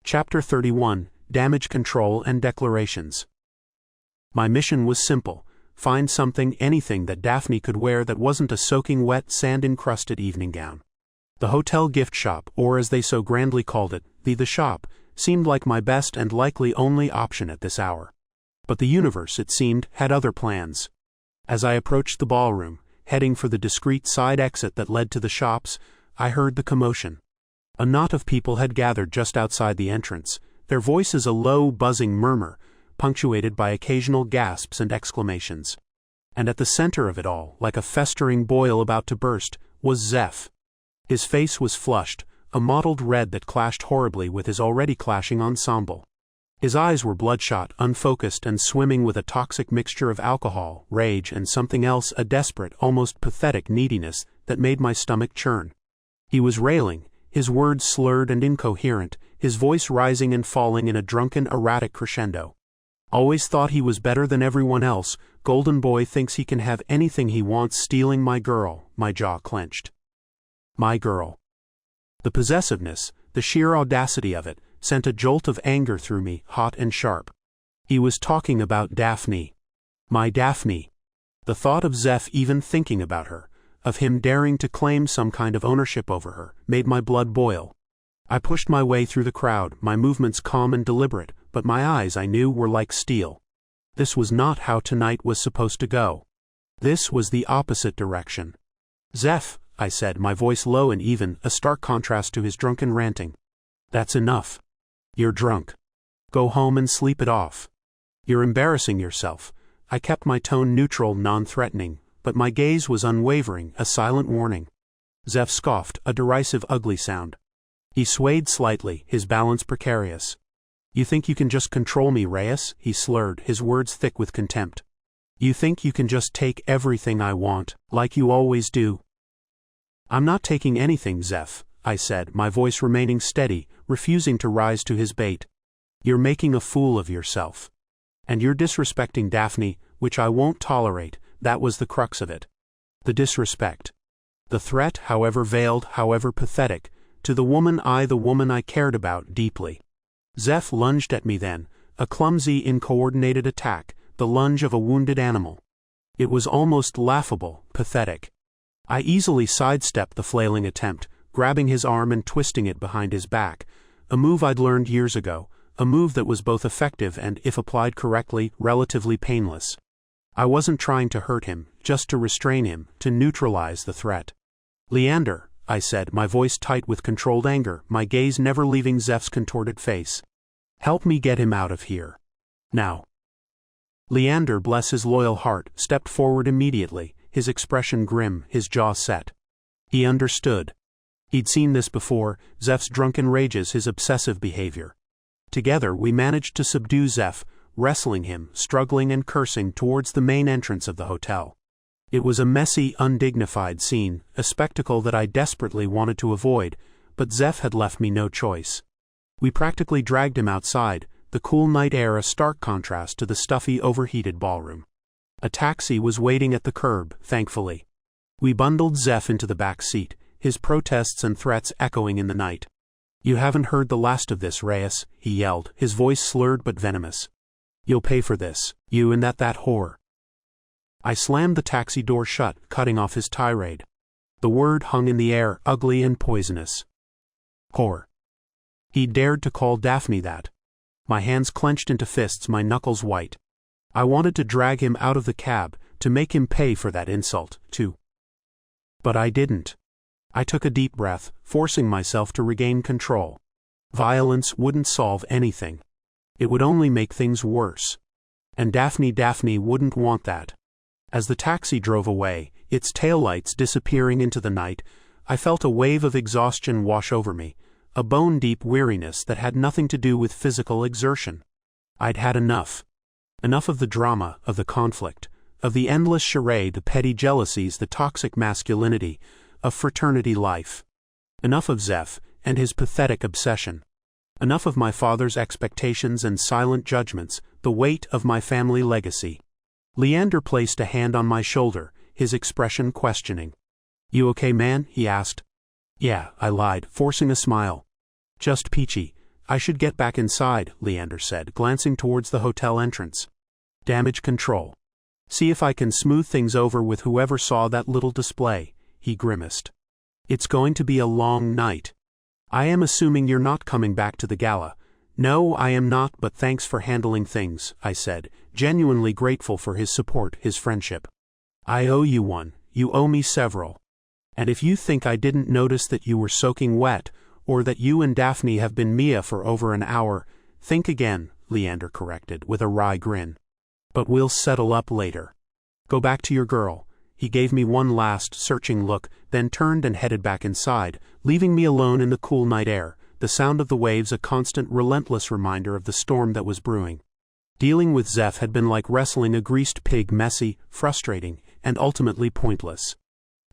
Chapter 31, Damage Control and Declarations. My mission was simple: find anything that Daphne could wear that wasn't a soaking wet, sand-encrusted evening gown. The hotel gift shop, or as they so grandly called it, the shop, seemed like my best and likely only option at this hour. But the universe, it seemed, had other plans. As I approached the ballroom, heading for the discreet side exit that led to the shops, I heard the commotion. A knot of people had gathered just outside the entrance, their voices a low, buzzing murmur, punctuated by occasional gasps and exclamations. And at the center of it all, like a festering boil about to burst, was Zeph. His face was flushed, a mottled red that clashed horribly with his already clashing ensemble. His eyes were bloodshot, unfocused, and swimming with a toxic mixture of alcohol, rage, and something else, a desperate, almost pathetic neediness that made my stomach churn. He was railing, his words slurred and incoherent, his voice rising and falling in a drunken, erratic crescendo. Always thought he was better than everyone else, golden boy thinks he can have anything he wants, stealing my girl. My jaw clenched. My girl. The possessiveness, the sheer audacity of it, sent a jolt of anger through me, hot and sharp. He was talking about Daphne. My Daphne. The thought of Zeph even thinking about her, of him daring to claim some kind of ownership over her, made my blood boil. I pushed my way through the crowd, my movements calm and deliberate, but my eyes, I knew, were like steel. This was not how tonight was supposed to go. This was the opposite direction. "Zeph," I said, my voice low and even, a stark contrast to his drunken ranting. "That's enough. You're drunk. Go home and sleep it off. You're embarrassing yourself." I kept my tone neutral, non-threatening, but my gaze was unwavering, a silent warning. Zeph scoffed, a derisive, ugly sound. He swayed slightly, his balance precarious. "You think you can just control me, Reyes?" he slurred, his words thick with contempt. "You think you can just take everything I want, like you always do?" "I'm not taking anything, Zeph," I said, my voice remaining steady, refusing to rise to his bait. "You're making a fool of yourself. And you're disrespecting Daphne, which I won't tolerate." That was the crux of it. The disrespect. The threat, however veiled, however pathetic, to the woman I cared about deeply. Zeph lunged at me then, a clumsy, incoordinated attack, the lunge of a wounded animal. It was almost laughable, pathetic. I easily sidestepped the flailing attempt, grabbing his arm and twisting it behind his back, a move I'd learned years ago, a move that was both effective and, if applied correctly, relatively painless. I wasn't trying to hurt him, just to restrain him, to neutralize the threat. "Leander," I said, my voice tight with controlled anger, my gaze never leaving Zeph's contorted face. "Help me get him out of here. Now." Leander, bless his loyal heart, stepped forward immediately, his expression grim, his jaw set. He understood. He'd seen this before, Zeph's drunken rages, his obsessive behavior. Together we managed to subdue Zeph, wrestling him, struggling and cursing, towards the main entrance of the hotel. It was a messy, undignified scene, a spectacle that I desperately wanted to avoid, but Zeph had left me no choice. We practically dragged him outside, the cool night air a stark contrast to the stuffy, overheated ballroom. A taxi was waiting at the curb, thankfully. We bundled Zeph into the back seat, his protests and threats echoing in the night. "You haven't heard the last of this, Reyes," he yelled, his voice slurred but venomous. "You'll pay for this, you and that whore." I slammed the taxi door shut, cutting off his tirade. The word hung in the air, ugly and poisonous. Whore. He dared to call Daphne that. My hands clenched into fists, my knuckles white. I wanted to drag him out of the cab, to make him pay for that insult, too. But I didn't. I took a deep breath, forcing myself to regain control. Violence wouldn't solve anything. It would only make things worse. And Daphne wouldn't want that. As the taxi drove away, its taillights disappearing into the night, I felt a wave of exhaustion wash over me, a bone-deep weariness that had nothing to do with physical exertion. I'd had enough. Enough of the drama, of the conflict, of the endless charade, the petty jealousies, the toxic masculinity, of fraternity life. Enough of Zeph and his pathetic obsession. Enough of my father's expectations and silent judgments, the weight of my family legacy. Leander placed a hand on my shoulder, his expression questioning. "You okay, man?" he asked. "Yeah," I lied, forcing a smile. "Just peachy. I should get back inside, Leander said, glancing towards the hotel entrance. Damage control. See if I can smooth things over with whoever saw that little display, he grimaced. It's going to be a long night. I am assuming you're not coming back to the gala. No, I am not, but thanks for handling things, I said, genuinely grateful for his support, his friendship. I owe you one, you owe me several. And if you think I didn't notice that you were soaking wet, or that you and Daphne have been Mia for over an hour, think again, Leander corrected, with a wry grin. But we'll settle up later. Go back to your girl. He gave me one last, searching look, then turned and headed back inside, leaving me alone in the cool night air, the sound of the waves a constant, relentless reminder of the storm that was brewing. Dealing with Zeph had been like wrestling a greased pig, messy, frustrating, and ultimately pointless.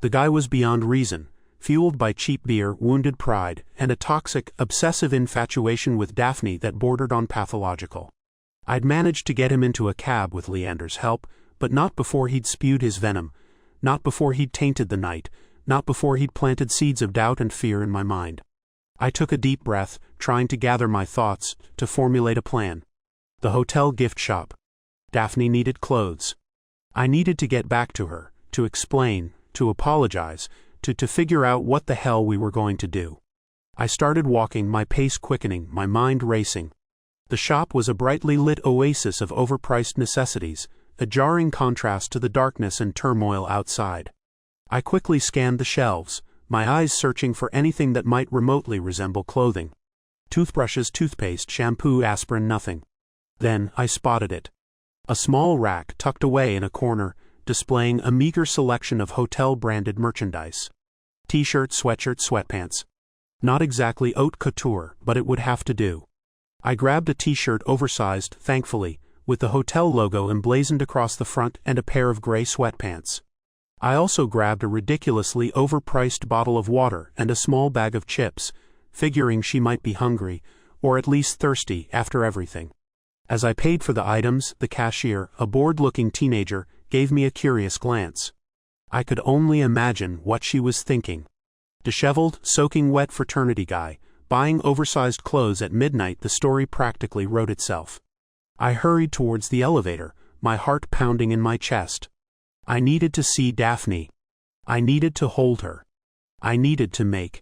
The guy was beyond reason, fueled by cheap beer, wounded pride, and a toxic, obsessive infatuation with Daphne that bordered on pathological. I'd managed to get him into a cab with Leander's help, but not before he'd spewed his venom, not before he'd tainted the night, not before he'd planted seeds of doubt and fear in my mind. I took a deep breath, trying to gather my thoughts, to formulate a plan. The hotel gift shop. Daphne needed clothes. I needed to get back to her, to explain, to apologize, to figure out what the hell we were going to do. I started walking, my pace quickening, my mind racing. The shop was a brightly lit oasis of overpriced necessities, a jarring contrast to the darkness and turmoil outside. I quickly scanned the shelves, my eyes searching for anything that might remotely resemble clothing. Toothbrushes, toothpaste, shampoo, aspirin, nothing. Then I spotted it. A small rack tucked away in a corner, displaying a meager selection of hotel-branded merchandise. T-shirts, sweatshirts, sweatpants. Not exactly haute couture, but it would have to do. I grabbed a t-shirt, oversized, thankfully, with the hotel logo emblazoned across the front, and a pair of gray sweatpants. I also grabbed a ridiculously overpriced bottle of water and a small bag of chips, figuring she might be hungry, or at least thirsty, after everything. As I paid for the items, the cashier, a bored-looking teenager, gave me a curious glance. I could only imagine what she was thinking. Disheveled, soaking wet fraternity guy, buying oversized clothes at midnight, the story practically wrote itself. I hurried towards the elevator, my heart pounding in my chest. I needed to see Daphne. I needed to hold her. I needed to make